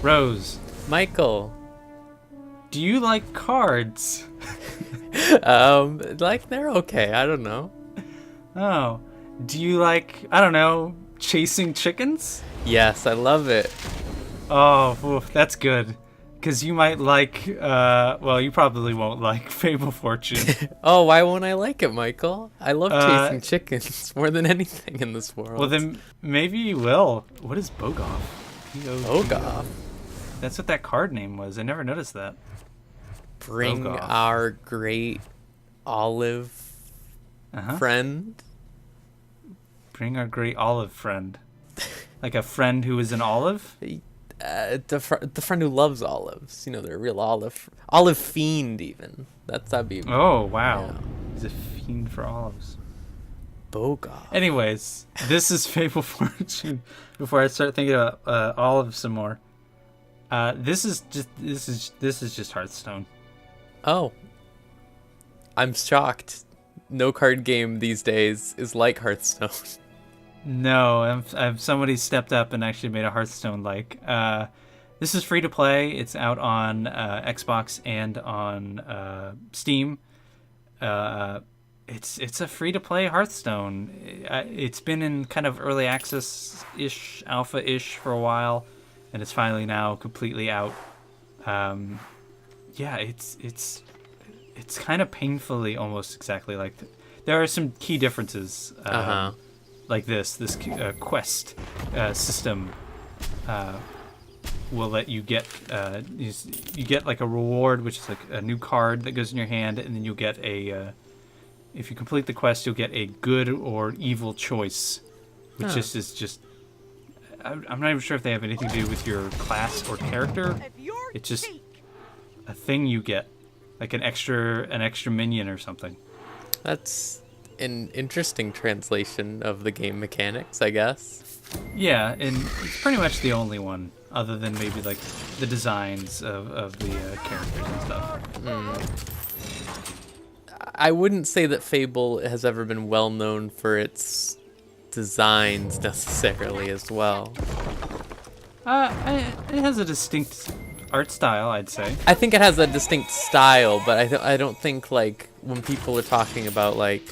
Rose, Michael. do you like cards? Like they're okay. I don't know. Oh, do you like, I don't know, chasing chickens? Yes, I love it. Oh, oof, that's good. Because you might like, well, you probably won't like Fable Fortune. Oh, why won't I like it, Michael? I love Uh, chasing chickens more than anything in this world. Well, then maybe you will. What is Bogoff? Bogoff. That's what that card name was. I never noticed that. Bring Bogoff. our great olive friend. Bring our great olive friend. Like a friend who is an olive? The friend who loves olives. You know, they're a real olive fiend even. That'd be. Oh, wow. Yeah. He's a fiend for olives. Bogoff. Anyways, this is Fable Fortune. Before I start thinking about olives some more, this is just Hearthstone. Oh, I'm shocked. No card game these days is like Hearthstone. No, I've somebody stepped up and actually made a Hearthstone like. This is free to play. It's out on Xbox and on Steam. It's a free to play Hearthstone. It's been in kind of early access ish, alpha ish for a while, and it's finally now completely out. Yeah, it's kind of painfully almost exactly like. There are some key differences. Like this quest system will let you get you get like a reward, which is like a new card that goes in your hand, and then you'll get a if you complete the quest, you'll get a good or evil choice, which is just I'm not even sure if they have anything to do with your class or character. It's just a thing you get, like an extra minion or something. That's an interesting translation of the game mechanics, I guess. Yeah, and it's pretty much the only one, other than maybe like the designs of the characters and stuff. I wouldn't say that Fable has ever been well known for its designs necessarily as well. It has a distinct art style, I'd say. I think it has a distinct style, but I don't think like when people are talking about like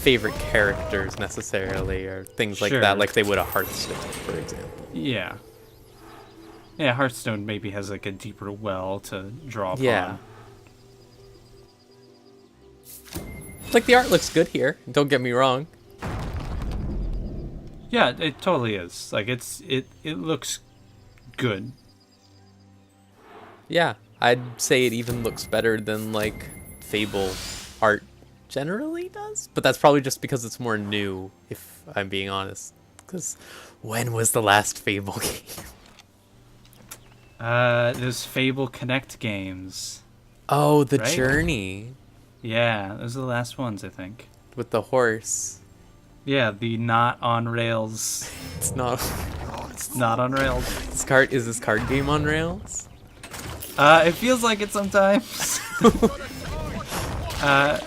favorite characters necessarily or things like that, like they would a Hearthstone, for example. Yeah, Hearthstone maybe has like a deeper well to draw upon. Yeah. Like the art looks good here, don't get me wrong. Yeah, it totally is. Like it looks good. Yeah, I'd say it even looks better than like Fable art generally does, but that's probably just because it's more new, if I'm being honest. Because when was the last Fable game? Those Fable Connect games. Oh, the Right? Journey Yeah, those are the last ones, I think. with the horse. Yeah, the not on rails. It's not. It's not on rails. Is this card game on rails? It feels like it sometimes.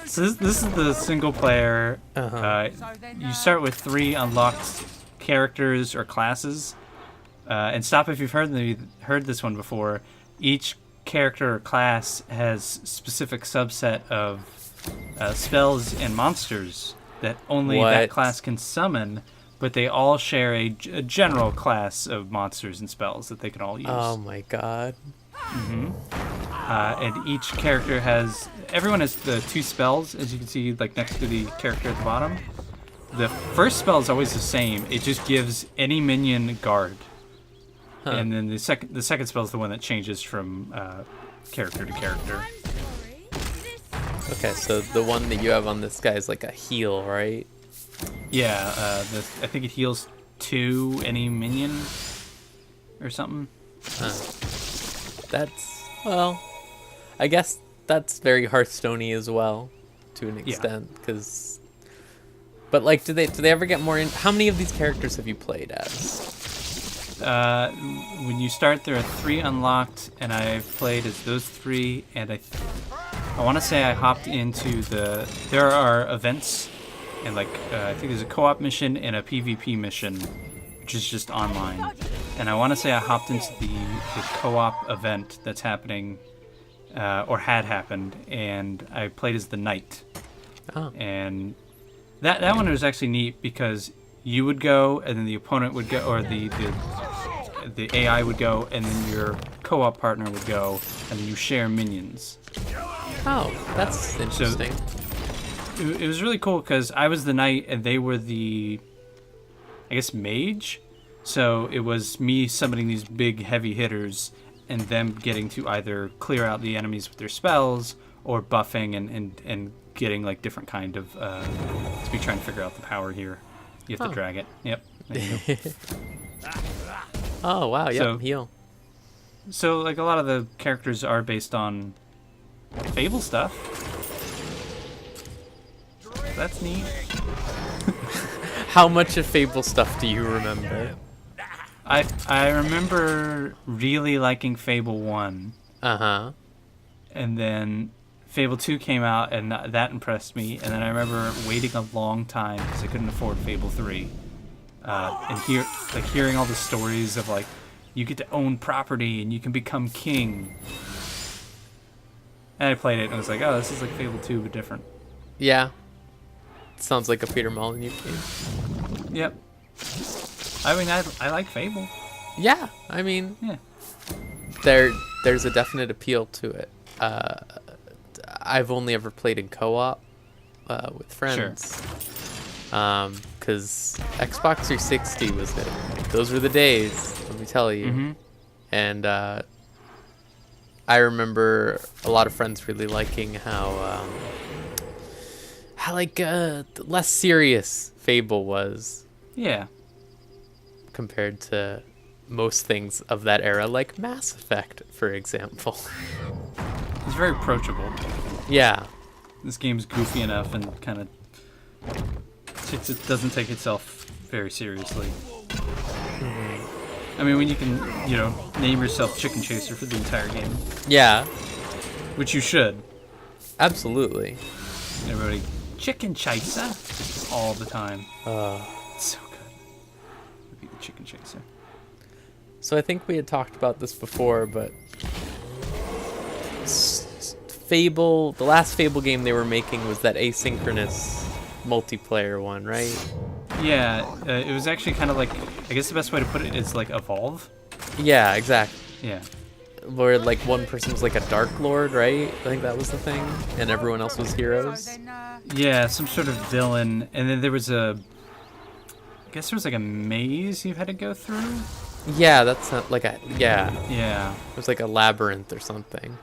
So this is the single player. You start with 3 unlocked characters or classes. And stop if you've heard this one before. Each character or class has specific subset of spells and monsters that only that class can summon, but they all share a general class of monsters and spells that they can all use. Oh my god. And each character everyone has the 2 spells, as you can see, like next to the character at the bottom. The first spell is always the same. It just gives any minion guard. And then the second spell is the one that changes from character to character. Okay, so the one that you have on this guy is like a heal, right? Yeah, I think it heals 2 any minion or something. Well, I guess that's very Hearthstone-y as well, to an extent, but like, do they ever get more in? How many of these characters have you played as? When you start, there are 3 unlocked, and I've played as those 3, and I want to say I hopped into there are events, and like I think there's a co-op mission and a PvP mission, which is just online. and I want to say I hopped into the co-op event that's happening, or had happened, and I played as the knight. Oh. And that one was actually neat because you would go, and then the opponent would go, or the AI would go, and then your co-op partner would go, and then you share minions. Oh, that's interesting. So it was really cool because I was the knight, and they were the, I guess, mage. So it was me summoning these big heavy hitters, and them getting to either clear out the enemies with their spells, or buffing and getting like different kind of. To be trying to figure out the power here. You have to drag it. Yep. There you go. Oh wow, yeah, So- heal. So like a lot of the characters are based on Fable stuff. That's neat. How much of Fable stuff do you remember? I remember really liking Fable 1, Uh-huh. and then Fable 2 came out, and that impressed me. And then I remember waiting a long time because I couldn't afford Fable 3, and hearing all the stories of like you get to own property and you can become king. And I played it and I was like, oh, this is like Fable 2 but different. Yeah. Sounds like a Peter Molyneux game. Yep. I mean, I like Fable. Yeah, I mean, Yeah. there's a definite appeal to it. I've only ever played in co-op with friends. Because Xbox 360 was it. Those were the days, let me tell you. Mm-hmm. And I remember a lot of friends really liking how like less serious Fable was Yeah. compared to most things of that era, like Mass Effect, for example. It's very approachable. Yeah. This game's goofy enough and kind of it doesn't take itself very seriously. I mean, when you can, name yourself Chicken Chaser for the entire game, Yeah, which you should. absolutely. Everybody, Chicken Chaser, all the time. It's so good. Be the Chicken Chaser. So I think we had talked about this before, but Fable, the last Fable game they were making was that asynchronous multiplayer one, right? Yeah, it was actually kind of like, I guess the best way to put it is like Evolve. Yeah, exactly. Yeah. Where like one person was like a Dark Lord, right? I think that was the thing, and everyone else was heroes. Yeah, some sort of villain, and then there was I guess there was like a maze you had to go through. Yeah, that's not like yeah. Yeah. It was like a labyrinth or something.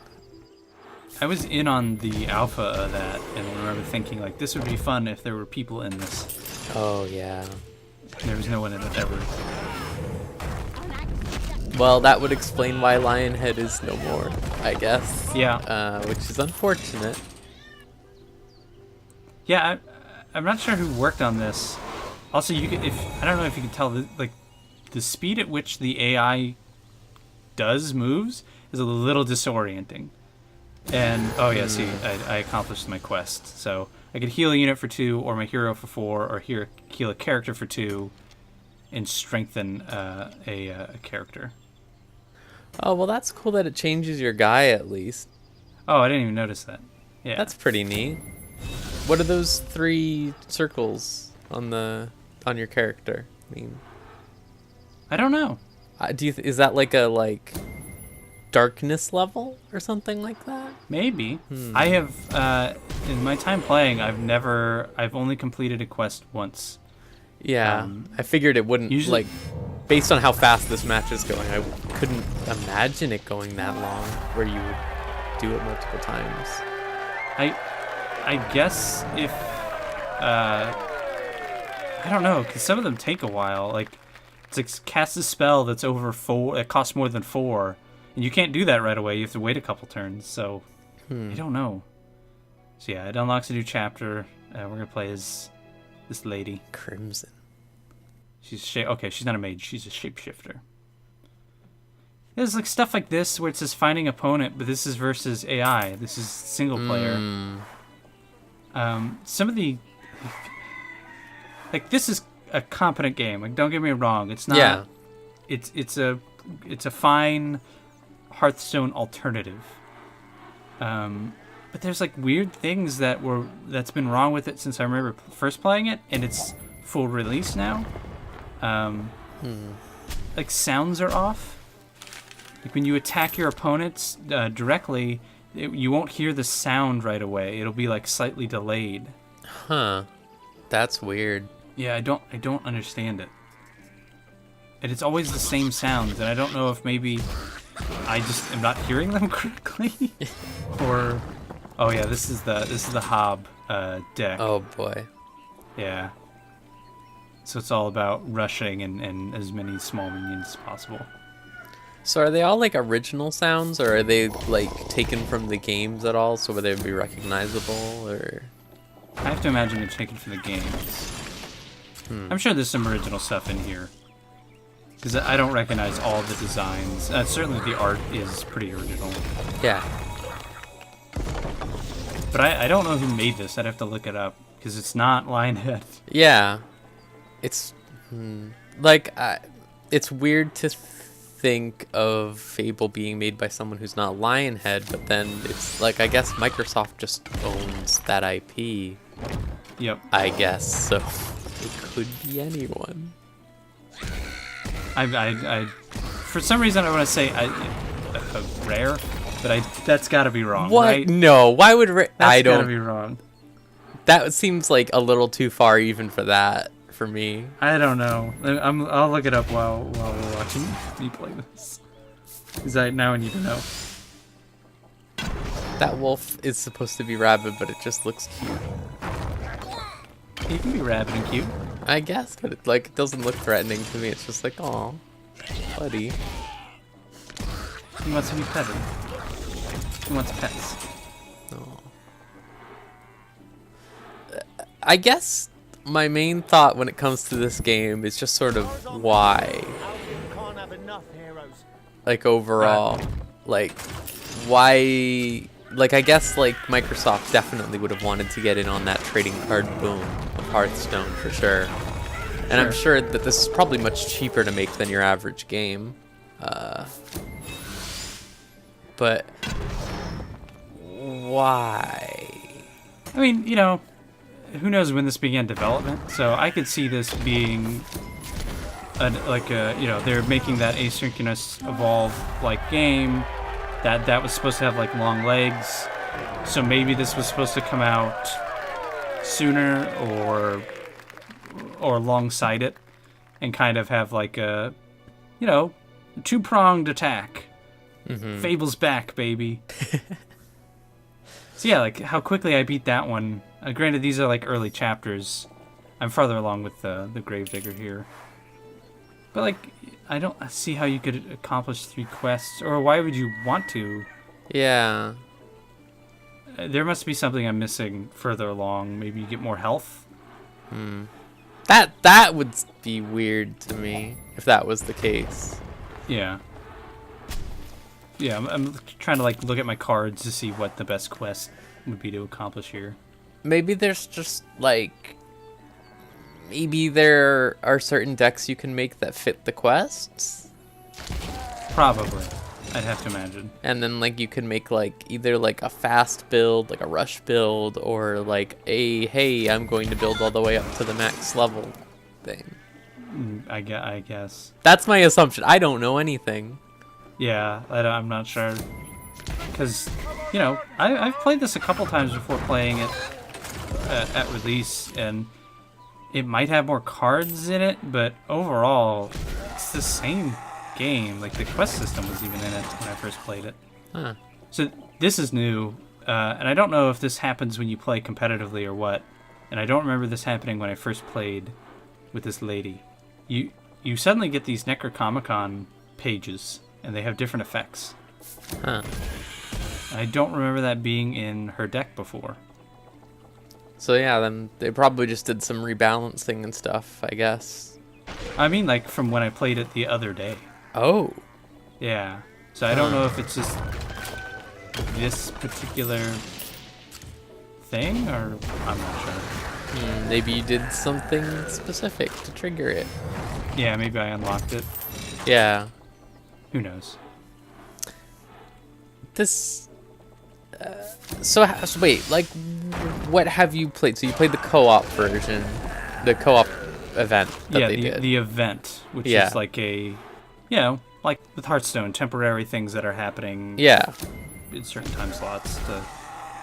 I was in on the alpha of that, and I remember thinking like this would be fun if there were people in this. Oh yeah. There was no one in it ever. Well, that would explain why Lionhead is no more, I guess. Yeah. Which is unfortunate. Yeah, I'm not sure who worked on this. Also, I don't know if you can tell, the speed at which the AI does moves is a little disorienting. And see, I accomplished my quest. So I could heal a unit for 2, or my hero for 4, or heal a character for 2, and strengthen a character. Oh, well, that's cool that it changes your guy at least. Oh, I didn't even notice that. Yeah. That's pretty neat. What are those 3 circles on your character? I mean, I don't know. is that like a darkness level or something like that? Maybe. I have in my time playing, I've only completed a quest once. Yeah, I figured it wouldn't usually- based on how fast this match is going, I couldn't imagine it going that long where you would do it multiple times. I guess if I don't know, because some of them take a while. Like it's like cast a spell that's over 4. It costs more than 4, and you can't do that right away. You have to wait a couple turns. So I don't know. So yeah, it unlocks a new chapter. We're gonna play as this lady. Crimson. She's okay. She's not a mage. She's a shapeshifter. There's like stuff like this where it says finding opponent, but this is versus AI. This is single player. Some of the this is a competent game. Like, don't get me wrong. It's not. Yeah. it's a fine Hearthstone alternative. But there's like weird things that's been wrong with it since I remember first playing it, and it's full release now. Like sounds are off. Like when you attack your opponents directly, you won't hear the sound right away. It'll be like slightly delayed. Huh. That's weird. Yeah, I don't understand it. And it's always the same sounds, and I don't know if maybe I just am not hearing them correctly, or oh yeah, this is the Hob deck. Oh boy. Yeah. So it's all about rushing and as many small minions as possible. So are they all like original sounds, or are they like taken from the games at all, so would they be recognizable, or? I have to imagine they're taken from the games. I'm sure there's some original stuff in here, because I don't recognize all the designs. Certainly the art is pretty original. Yeah. But I don't know who made this. I'd have to look it up, because it's not Lionhead. Yeah. It's like it's weird to think of Fable being made by someone who's not Lionhead, but then it's like, I guess Microsoft just owns that IP. Yep. I guess so. It could be anyone. I for some reason I want to say Rare, but that's got to be wrong. What? Right? No. Why would I don't? Got to be wrong. That seems like a little too far even for that. For me, I don't know. I'll look it up while we're watching me play this, because now I need to know. That wolf is supposed to be rabid, but it just looks cute. He can be rabid and cute, I guess, but it doesn't look threatening to me. It's just like, aw, buddy. He wants to be petted. He wants pets. Oh. I guess my main thought when it comes to this game is just sort of why. Like overall, like why? Like I guess like Microsoft definitely would have wanted to get in on that trading card boom of Hearthstone for sure. And I'm sure that this is probably much cheaper to make than your average game. But why? I mean, who knows when this began development? So I could see this being they're making that asynchronous evolve like game that was supposed to have like long legs. So maybe this was supposed to come out sooner or alongside it, and kind of have like a two-pronged attack. Fable's back, baby. So yeah, like how quickly I beat that one. Granted, these are like early chapters. I'm farther along with the Gravedigger here. But like, I don't see how you could accomplish 3 quests, or why would you want to? Yeah. There must be something I'm missing further along. Maybe you get more health? That would be weird to me, if that was the case. Yeah. Yeah, I'm trying to like look at my cards to see what the best quest would be to accomplish here. Maybe there's just like, maybe there are certain decks you can make that fit the quests. Probably, I'd have to imagine. And then like you can make like either like a fast build, like a rush build, or like a hey, I'm going to build all the way up to the max level thing. I guess. That's my assumption. I don't know anything. Yeah, I'm not sure. Because, I've played this a couple times before playing it at release, and it might have more cards in it, but overall, it's the same game. Like, the quest system was even in it when I first played it. Huh. So this is new, and I don't know if this happens when you play competitively or what, and I don't remember this happening when I first played with this lady. You suddenly get these Necronomicon pages, and they have different effects. Huh. I don't remember that being in her deck before. So yeah, then they probably just did some rebalancing and stuff, I guess. I mean, like, from when I played it the other day. Oh. Yeah. So I don't know if it's just this particular thing, or I'm not sure. Maybe you did something specific to trigger it. Yeah, maybe I unlocked it. Yeah. Who knows? This. So wait, like, what have you played? So you played the co-op version, the co-op event that they did. The event, which Yeah. is like a, like with Hearthstone, temporary things that are happening. Yeah. In certain time slots to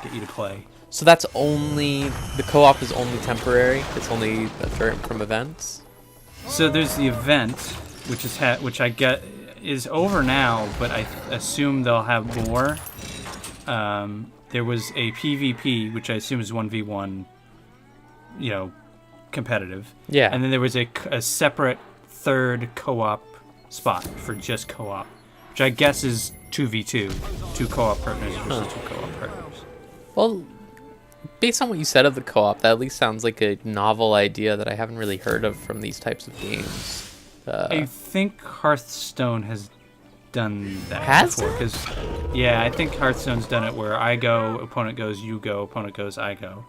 get you to play. So that's only the co-op is only temporary. It's only from events. So there's the event, which is which I get is over now, but I assume they'll have more. There was a PvP, which I assume is 1v1, competitive. Yeah. And then there was a separate third co-op spot for just co-op, which I guess is 2v2, two co-op partners versus two co-op partners. Well, based on what you said of the co-op, that at least sounds like a novel idea that I haven't really heard of from these types of games. I think Hearthstone has done that Has before. I think Hearthstone's done it where I go, opponent goes, you go, opponent goes, I go.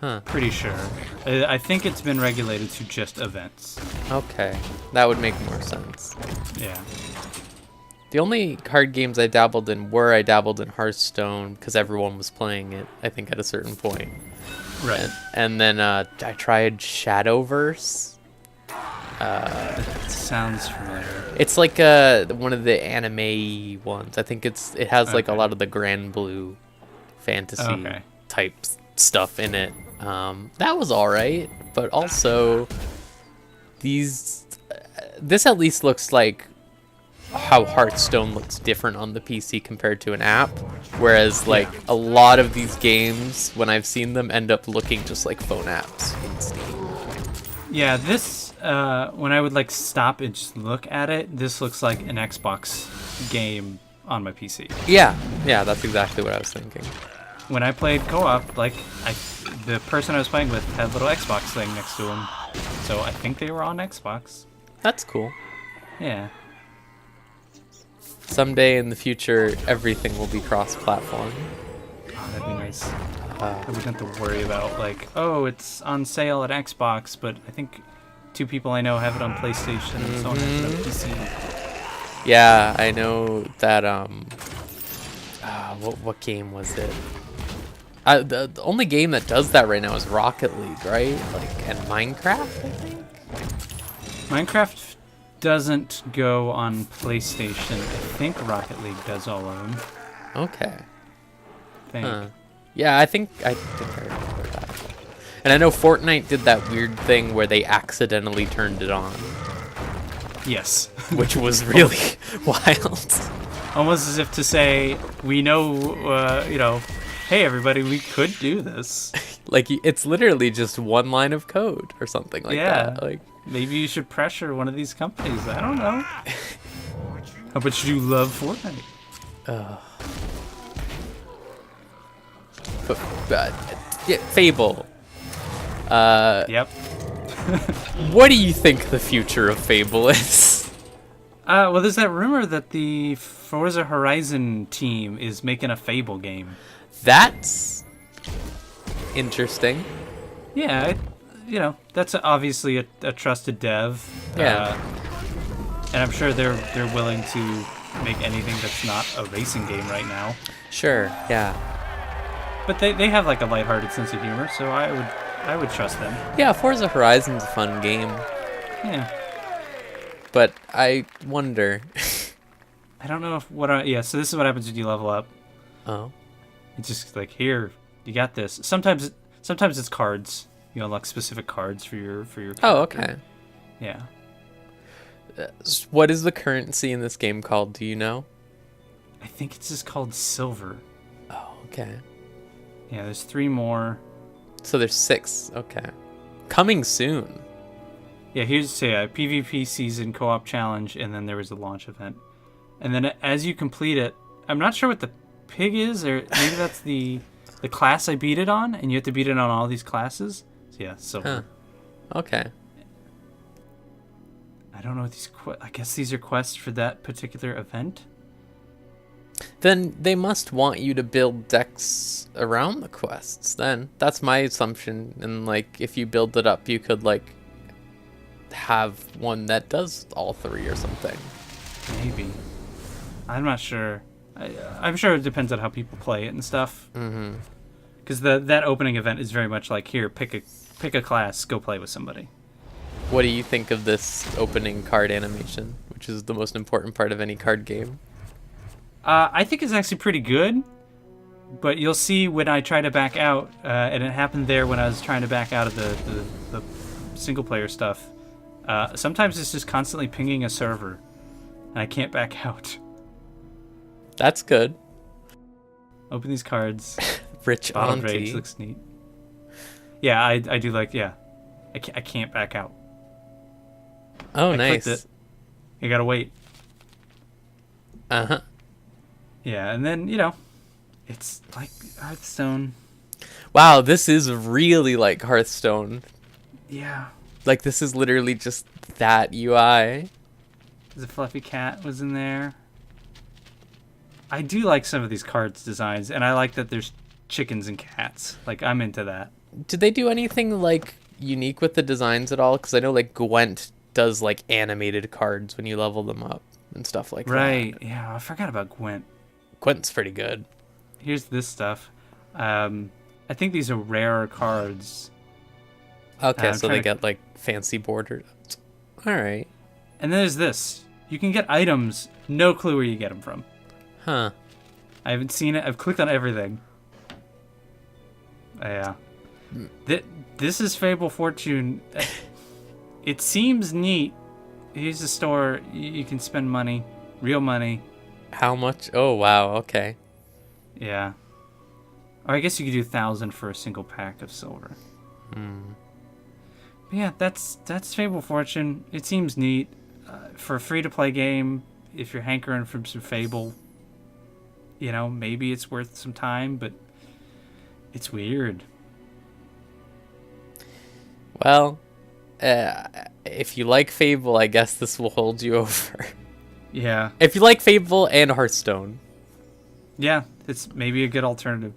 Huh. Pretty sure. I think it's been regulated to just events. Okay. That would make more sense. Yeah. The only card games I dabbled in Hearthstone because everyone was playing it, I think, at a certain point. Right. And then I tried Shadowverse. It sounds familiar. It's like one of the anime ones. I think it has like a lot of the Grand Blue fantasy type stuff in it. That was all right, but also this at least looks like how Hearthstone looks different on the PC compared to an app, whereas like a lot of these games when I've seen them end up looking just like phone apps in Steam. Yeah, this when I would like stop and just look at it, this looks like an Xbox game on my PC. Yeah, that's exactly what I was thinking. When I played co-op, like the person I was playing with had a little Xbox thing next to him, so I think they were on Xbox. That's cool. Yeah. Someday in the future, everything will be cross-platform. Oh, that'd be nice. I wouldn't have to worry about like, oh, it's on sale at Xbox, but I think 2 people I know have it on PlayStation and someone has it on PC. Yeah, I know that. What game was it? The only game that does that right now is Rocket League, right? Like, and Minecraft, I think. Minecraft doesn't go on PlayStation. I think Rocket League does all of them. Okay. I think. Yeah, I think I remember that. And I know Fortnite did that weird thing where they accidentally turned it on. Yes. Which was really wild. Almost as if to say, we know, hey everybody, we could do this. Like, it's literally just one line of code or something like that. Like, maybe you should pressure one of these companies. I don't know. How much do you love Fortnite? But yeah, Fable. Yep. What do you think the future of Fable is? Well, there's that rumor that the Forza Horizon team is making a Fable game. That's interesting. Yeah, that's obviously a trusted dev. Yeah. And I'm sure they're willing to make anything that's not a racing game right now. Sure, yeah. But they have like a lighthearted sense of humor, so I would trust them. Yeah, Forza Horizon's a fun game. Yeah. But I wonder. I don't know so this is what happens when you level up. Oh. It's just like, here, you got this. Sometimes it's cards. You unlock specific cards for your character. Oh, okay. Yeah. What is the currency in this game called? Do you know? I think it's just called silver. Oh, okay. Yeah, there's 3 more. So there's 6. Okay. Coming soon. Yeah, here's PvP season co-op challenge, and then there was a launch event. And then as you complete it, I'm not sure what the pig is, or maybe that's the class I beat it on, and you have to beat it on all these classes. So yeah, silver. Huh. Okay. I don't know what I guess these are quests for that particular event. Then they must want you to build decks around the quests, then. That's my assumption. And, like, if you build it up, you could, like, have one that does all three or something. Maybe. I'm not sure. I'm sure it depends on how people play it and stuff. Mm-hmm. Because that opening event is very much like, here, pick a class, go play with somebody. What do you think of this opening card animation, which is the most important part of any card game? I think it's actually pretty good, but you'll see when I try to back out, and it happened there when I was trying to back out of the single-player stuff. Sometimes it's just constantly pinging a server, and I can't back out. That's good. Open these cards. Rich Bottom auntie. rage looks neat. Yeah, I do like, yeah. I can't back out. Oh, I nice. clicked it. You gotta wait. Uh-huh. Yeah, and then, it's like Hearthstone. Wow, this is really like Hearthstone. Yeah. Like, this is literally just that UI. The fluffy cat was in there. I do like some of these cards designs, and I like that there's chickens and cats. Like, I'm into that. Did they do anything, like, unique with the designs at all? Because I know, like, Gwent does, like, animated cards when you level them up and stuff like that. Right, yeah, I forgot about Gwent. Gwent's pretty good. Here's this stuff. I think these are rarer cards. Okay, I'm so they trying to- get, like, fancy bordered. Alright. And then there's this. You can get items, no clue where you get them from. Huh. I haven't seen it. I've clicked on everything. Yeah. This is Fable Fortune. It seems neat. Here's a store. You can spend money. Real money. How much? Oh, wow, okay. Yeah. Or I guess you could do 1,000 for a single pack of silver. But yeah, that's Fable Fortune. It seems neat. For a free-to-play game, if you're hankering for some Fable, maybe it's worth some time, but it's weird. Well, if you like Fable, I guess this will hold you over. Yeah. If you like Fable and Hearthstone. Yeah, it's maybe a good alternative.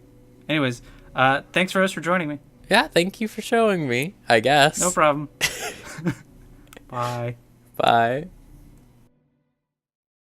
Anyways, thanks for joining me. Yeah, thank you for showing me, I guess. No problem. Bye. Bye.